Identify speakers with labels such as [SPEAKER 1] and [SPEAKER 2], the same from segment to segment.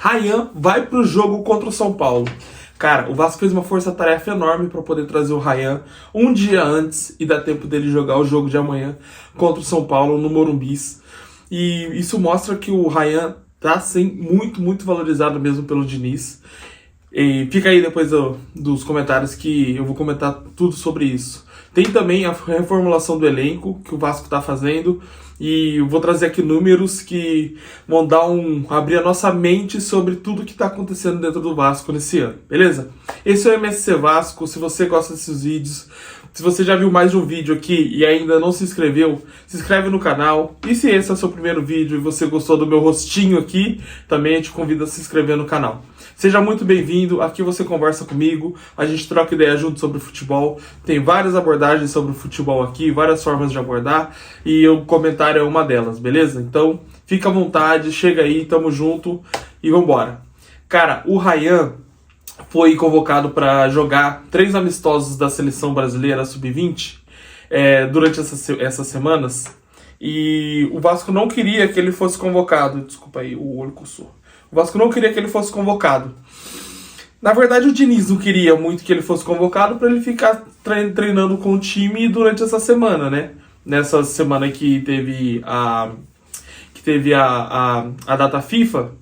[SPEAKER 1] Ryan vai pro jogo contra o São Paulo. Cara, o Vasco fez uma força-tarefa enorme para poder trazer o Ryan um dia antes e dar tempo dele jogar o jogo de amanhã contra o São Paulo no Morumbi. E isso mostra que o Ryan tá sim, muito valorizado mesmo pelo Diniz. E fica aí depois dos comentários que eu vou comentar tudo sobre isso. Tem também a reformulação do elenco que o Vasco está fazendo e eu vou trazer aqui números que vão abrir a nossa mente sobre tudo que está acontecendo dentro do Vasco nesse ano, beleza? Esse é o MSC Vasco. Se você gosta desses vídeos, se você já viu mais de um vídeo aqui e ainda não se inscreveu, se inscreve no canal. E se esse é o seu primeiro vídeo e você gostou do meu rostinho aqui, também eu te convido a se inscrever no canal. Seja muito bem-vindo, aqui você conversa comigo, a gente troca ideia junto sobre futebol, tem várias abordagens sobre o futebol aqui, várias formas de abordar, e o comentário é uma delas, beleza? Então, fica à vontade, chega aí, tamo junto e vambora. Cara, o Ryan foi convocado para jogar 3 amistosos da Seleção Brasileira Sub-20 durante essas semanas, e o Vasco não queria que ele fosse convocado, desculpa aí, o olho coçou. O Vasco não queria que ele fosse convocado. Na verdade, o Diniz não queria muito que ele fosse convocado para ele ficar treinando com o time durante essa semana, né? Nessa semana que teve a data FIFA,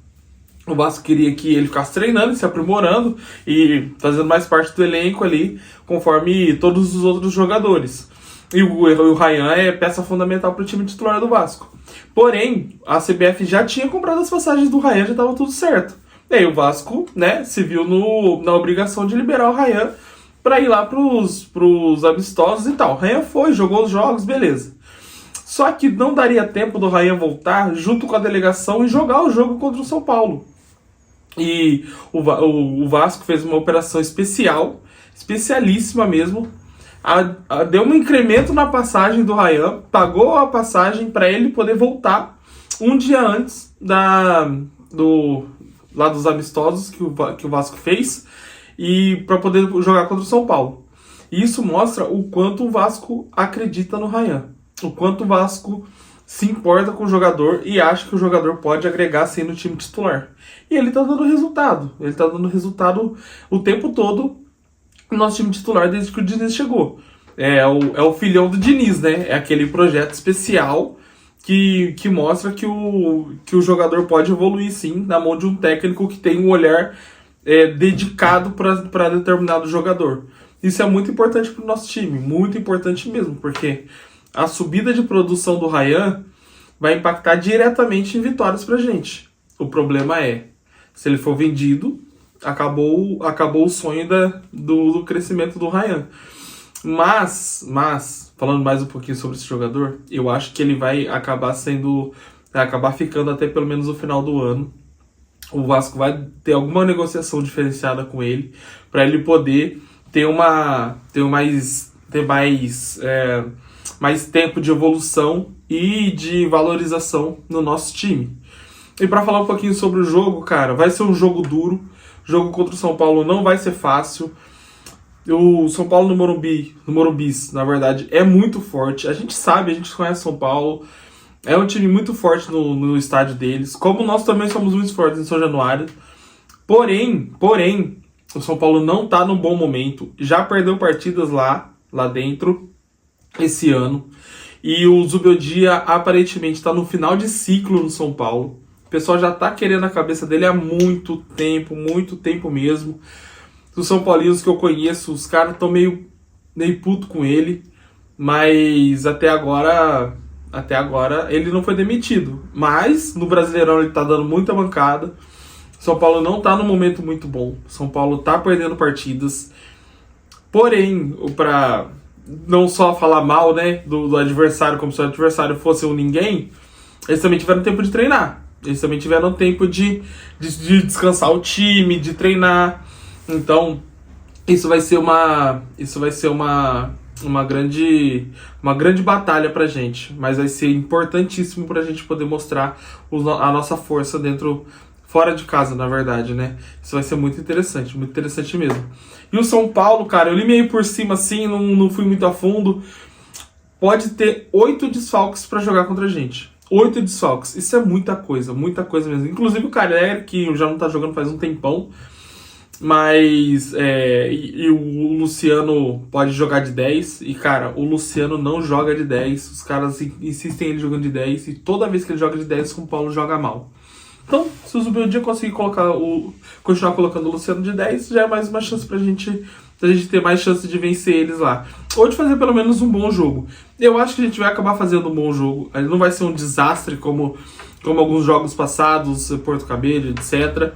[SPEAKER 1] o Vasco queria que ele ficasse treinando, se aprimorando e fazendo mais parte do elenco ali, conforme todos os outros jogadores. E o Ryan é peça fundamental para o time titular do Vasco. Porém, a CBF já tinha comprado as passagens do Ryan, já estava tudo certo. E aí o Vasco, né, se viu na obrigação de liberar o Ryan para ir lá pros amistosos e tal. O Ryan foi, jogou os jogos, beleza. Só que não daria tempo do Ryan voltar junto com a delegação e jogar o jogo contra o São Paulo. E o Vasco fez uma operação especialíssima mesmo. Deu um incremento na passagem do Ryan, pagou a passagem para ele poder voltar um dia antes lá dos amistosos que o Vasco fez e para poder jogar contra o São Paulo. E isso mostra o quanto o Vasco acredita no Ryan, o quanto o Vasco se importa com o jogador e acha que o jogador pode agregar sim no time titular. E ele tá dando resultado, o tempo todo no nosso time titular desde que o Diniz chegou. É o filhão do Diniz, né? É aquele projeto especial que mostra que o jogador pode evoluir sim na mão de um técnico que tem um olhar dedicado para determinado jogador. Isso é muito importante para o nosso time, muito importante mesmo, porque a subida de produção do Ryan vai impactar diretamente em vitórias pra gente. O problema é, se ele for vendido, acabou o sonho do crescimento do Ryan. Mas, falando mais um pouquinho sobre esse jogador, eu acho que ele vai acabar ficando até pelo menos o final do ano. O Vasco vai ter alguma negociação diferenciada com ele, para ele poder ter mais tempo de evolução e de valorização no nosso time. E para falar um pouquinho sobre o jogo, cara, vai ser um jogo duro. O jogo contra o São Paulo não vai ser fácil. O São Paulo no Morumbi, na verdade, é muito forte. A gente conhece São Paulo. É um time muito forte no estádio deles. Como nós também somos muito fortes em São Januário. Porém, o São Paulo não tá num bom momento. Já perdeu partidas lá dentro esse ano. E o Zubeldia aparentemente está no final de ciclo no São Paulo. O pessoal já tá querendo a cabeça dele há muito tempo mesmo. Os São Paulinos que eu conheço, os caras estão meio puto com ele. Mas até agora ele não foi demitido. Mas no Brasileirão ele tá dando muita bancada. São Paulo não tá num momento muito bom. São Paulo tá perdendo partidas. Porém, para não só falar mal, né, do adversário, como se o adversário fosse um ninguém, eles também tiveram tempo de treinar. Eles também tiveram tempo de descansar o time, de treinar. Então, isso vai ser uma grande batalha pra gente. Mas vai ser importantíssimo pra gente poder mostrar a nossa força fora de casa, na verdade, né? Isso vai ser muito interessante mesmo. E o São Paulo, cara, eu li meio por cima assim, não fui muito a fundo. Pode ter 8 desfalques pra jogar contra a gente. 8 desfalques. Isso é muita coisa mesmo. Inclusive o Caleri, que já não tá jogando faz um tempão, mas e o Luciano pode jogar de 10. E, cara, o Luciano não joga de 10. Os caras insistem ele jogando de 10. E toda vez que ele joga de 10, o São Paulo joga mal. Então, se o Zubeldia conseguir continuar colocando o Luciano de 10, já é mais uma chance pra gente ter mais chance de vencer eles lá. Ou de fazer pelo menos um bom jogo. Eu acho que a gente vai acabar fazendo um bom jogo. Ele não vai ser um desastre como alguns jogos passados, Porto Cabello, etc.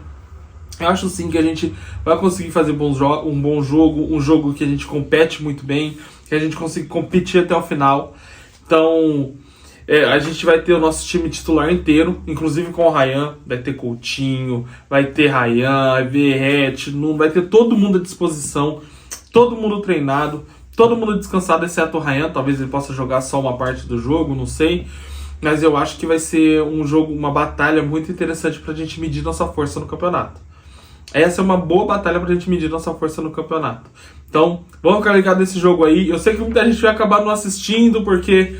[SPEAKER 1] Eu acho sim que a gente vai conseguir fazer um bom jogo, um jogo que a gente compete muito bem, que a gente consiga competir até o final. Então, a gente vai ter o nosso time titular inteiro, inclusive com o Ryan, vai ter Coutinho, vai ter Ryan, Verratti, vai ter todo mundo à disposição, todo mundo treinado, todo mundo descansado, exceto o Ryan. Talvez ele possa jogar só uma parte do jogo, não sei. Mas eu acho que vai ser um jogo, uma batalha muito interessante pra gente medir nossa força no campeonato. Essa é uma boa batalha pra gente medir nossa força no campeonato. Então, vamos ficar ligado nesse jogo aí. Eu sei que muita gente vai acabar não assistindo, porque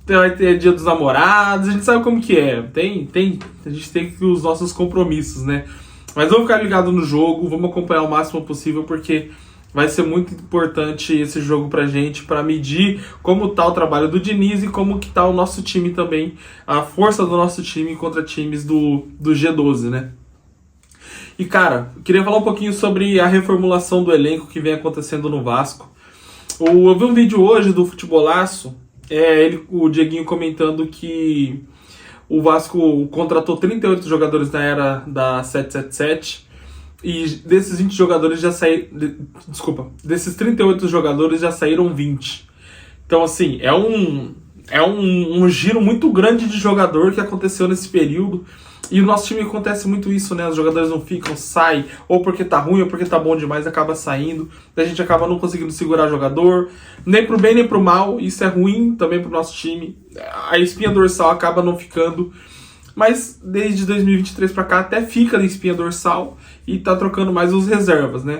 [SPEAKER 1] vai ter Dia dos Namorados, a gente sabe como que é. A gente tem os nossos compromissos, né? Mas vamos ficar ligado no jogo, vamos acompanhar o máximo possível, porque vai ser muito importante esse jogo pra gente, pra medir como tá o trabalho do Diniz e como que tá o nosso time também, a força do nosso time contra times do G12, né? E, cara, eu queria falar um pouquinho sobre a reformulação do elenco que vem acontecendo no Vasco. Eu vi um vídeo hoje do Futebolaço, o Dieguinho comentando que o Vasco contratou 38 jogadores na era da 777 e desses 20 jogadores já saíram... desses 38 jogadores já saíram 20. Então, assim, é um giro muito grande de jogador que aconteceu nesse período. E o nosso time acontece muito isso, né? Os jogadores não ficam, saem, ou porque tá ruim, ou porque tá bom demais, acaba saindo. A gente acaba não conseguindo segurar jogador, nem pro bem nem pro mal. Isso é ruim também pro nosso time. A espinha dorsal acaba não ficando. Mas desde 2023 pra cá até fica na espinha dorsal e tá trocando mais os reservas, né?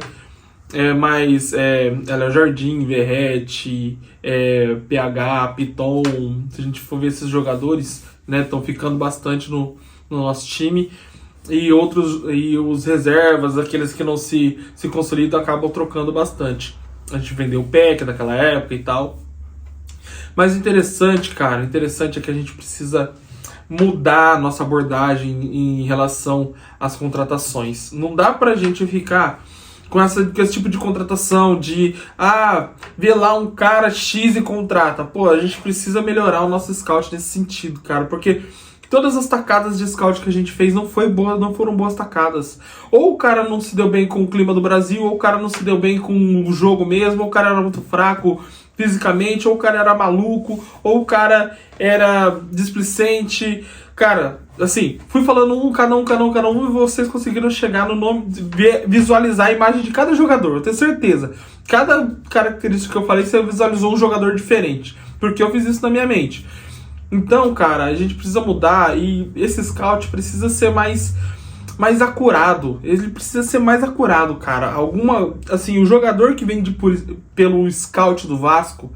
[SPEAKER 1] Jardim, Verratti, PH, Piton, se a gente for ver esses jogadores, né, estão ficando bastante no nosso time, e os reservas, aqueles que não se consolidam, acabam trocando bastante. A gente vendeu o PEC daquela época e tal. Mas interessante é que a gente precisa mudar a nossa abordagem em relação às contratações. Não dá pra gente ficar com esse tipo de contratação de vê lá um cara X e contrata. Pô, a gente precisa melhorar o nosso scout nesse sentido, cara, porque todas as tacadas de scout que a gente fez não foram boas tacadas. Ou o cara não se deu bem com o clima do Brasil, ou o cara não se deu bem com o jogo mesmo, ou o cara era muito fraco fisicamente, ou o cara era maluco, ou o cara era displicente. Cara, assim, fui falando cada um, e vocês conseguiram chegar no nome, visualizar a imagem de cada jogador, eu tenho certeza. Cada característica que eu falei, você visualizou um jogador diferente, porque eu fiz isso na minha mente. Então, cara, a gente precisa mudar, e esse scout precisa ser mais acurado. Ele precisa ser mais acurado, cara. O jogador que vem pelo scout do Vasco,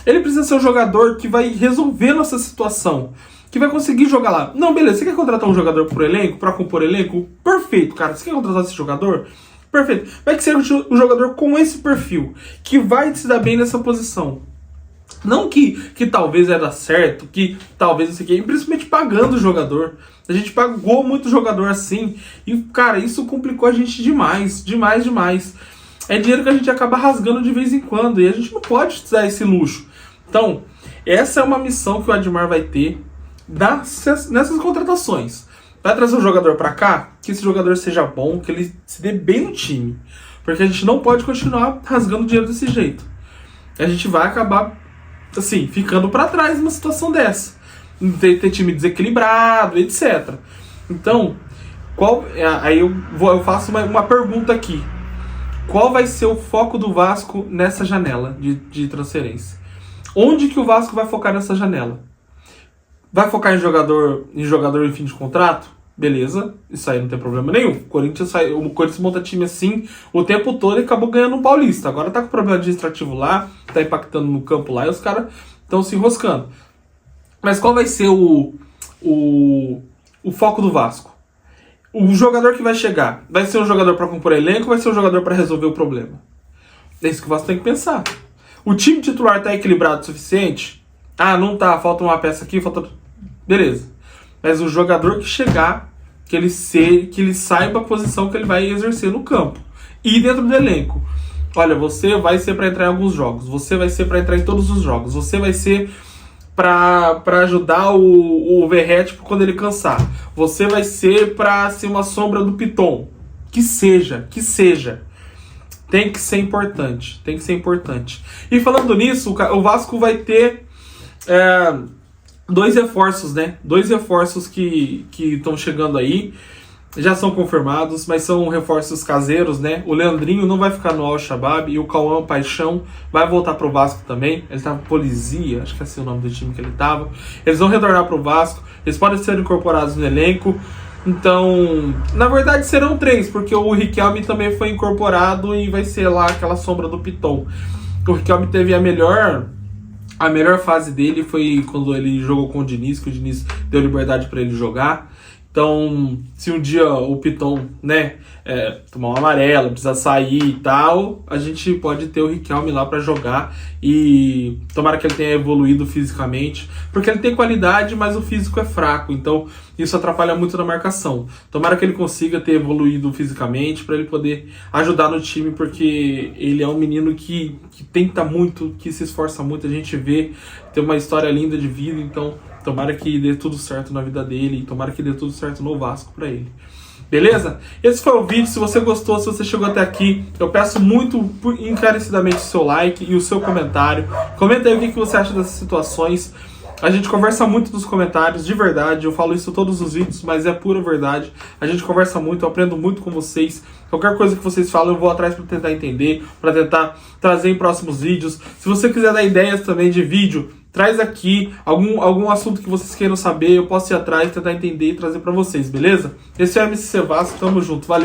[SPEAKER 1] ele precisa ser um jogador que vai resolver nossa situação, que vai conseguir jogar lá. Não, beleza, você quer contratar um jogador pro elenco, pra compor elenco? Perfeito, cara. Você quer contratar esse jogador? Perfeito. Vai que seja um jogador com esse perfil, que vai se dar bem nessa posição. Não que talvez ia dar certo, que talvez isso aqui, principalmente pagando o jogador. A gente pagou muito jogador assim, e, cara, isso complicou a gente demais. É dinheiro que a gente acaba rasgando de vez em quando, e a gente não pode dar esse luxo. Então, essa é uma missão que o Admar vai ter nessas contratações. Vai trazer um jogador pra cá, que esse jogador seja bom, que ele se dê bem no time. Porque a gente não pode continuar rasgando dinheiro desse jeito. A gente vai acabar, assim, ficando pra trás numa situação dessa. Ter time desequilibrado, etc. Então, aí eu faço uma pergunta aqui. Qual vai ser o foco do Vasco nessa janela de transferência? Onde que o Vasco vai focar nessa janela? Vai focar em jogador em fim de contrato? Beleza, isso aí não tem problema nenhum. O Corinthians monta time assim o tempo todo e acabou ganhando um Paulista. Agora tá com problema administrativo lá, tá impactando no campo lá e os caras estão se enroscando. Mas qual vai ser o o foco do Vasco. O jogador que vai chegar, vai ser um jogador para compor elenco ou vai ser um jogador para resolver o problema? É isso que o Vasco tem que pensar. O time titular tá equilibrado o suficiente? Ah, não tá, falta uma peça aqui, falta... Beleza. Mas o jogador que chegar, que ele saiba a posição que ele vai exercer no campo. E dentro do elenco. Olha, você vai ser para entrar em alguns jogos, você vai ser para entrar em todos os jogos, você vai ser para ajudar o Verratti quando ele cansar. Você vai ser para ser uma sombra do Piton. Que seja. Tem que ser importante. E falando nisso, o Vasco vai ter dois reforços, né? Dois reforços que estão chegando aí. Já são confirmados, mas são reforços caseiros, né? O Leandrinho não vai ficar no Al-Shabaab e o Cauã Paixão vai voltar pro Vasco também. Ele tava Polizia, acho que é assim o nome do time que ele tava. Eles vão retornar pro Vasco, eles podem ser incorporados no elenco. Então, na verdade serão 3, porque o Riquelme também foi incorporado e vai ser lá aquela sombra do Piton. O Riquelme teve a melhor fase dele foi quando ele jogou com o Diniz, que o Diniz deu liberdade para ele jogar. Então, se um dia o Piton, né, tomar uma amarela, precisar sair e tal, a gente pode ter o Riquelme lá para jogar e tomara que ele tenha evoluído fisicamente, porque ele tem qualidade, mas o físico é fraco, então isso atrapalha muito na marcação. Tomara que ele consiga ter evoluído fisicamente para ele poder ajudar no time, porque ele é um menino que tenta muito, que se esforça muito, a gente vê, tem uma história linda de vida, então... Tomara que dê tudo certo na vida dele e tomara que dê tudo certo no Vasco pra ele. Beleza? Esse foi o vídeo. Se você gostou, se você chegou até aqui, eu peço muito encarecidamente o seu like e o seu comentário. Comenta aí o que você acha dessas situações. A gente conversa muito nos comentários, de verdade. Eu falo isso em todos os vídeos, mas é pura verdade. A gente conversa muito, eu aprendo muito com vocês. Qualquer coisa que vocês falam, eu vou atrás para tentar entender, para tentar trazer em próximos vídeos. Se você quiser dar ideias também de vídeo, traz aqui algum assunto que vocês queiram saber, eu posso ir atrás, tentar entender e trazer para vocês, beleza? Esse é o MCC Vasco, tamo junto, valeu!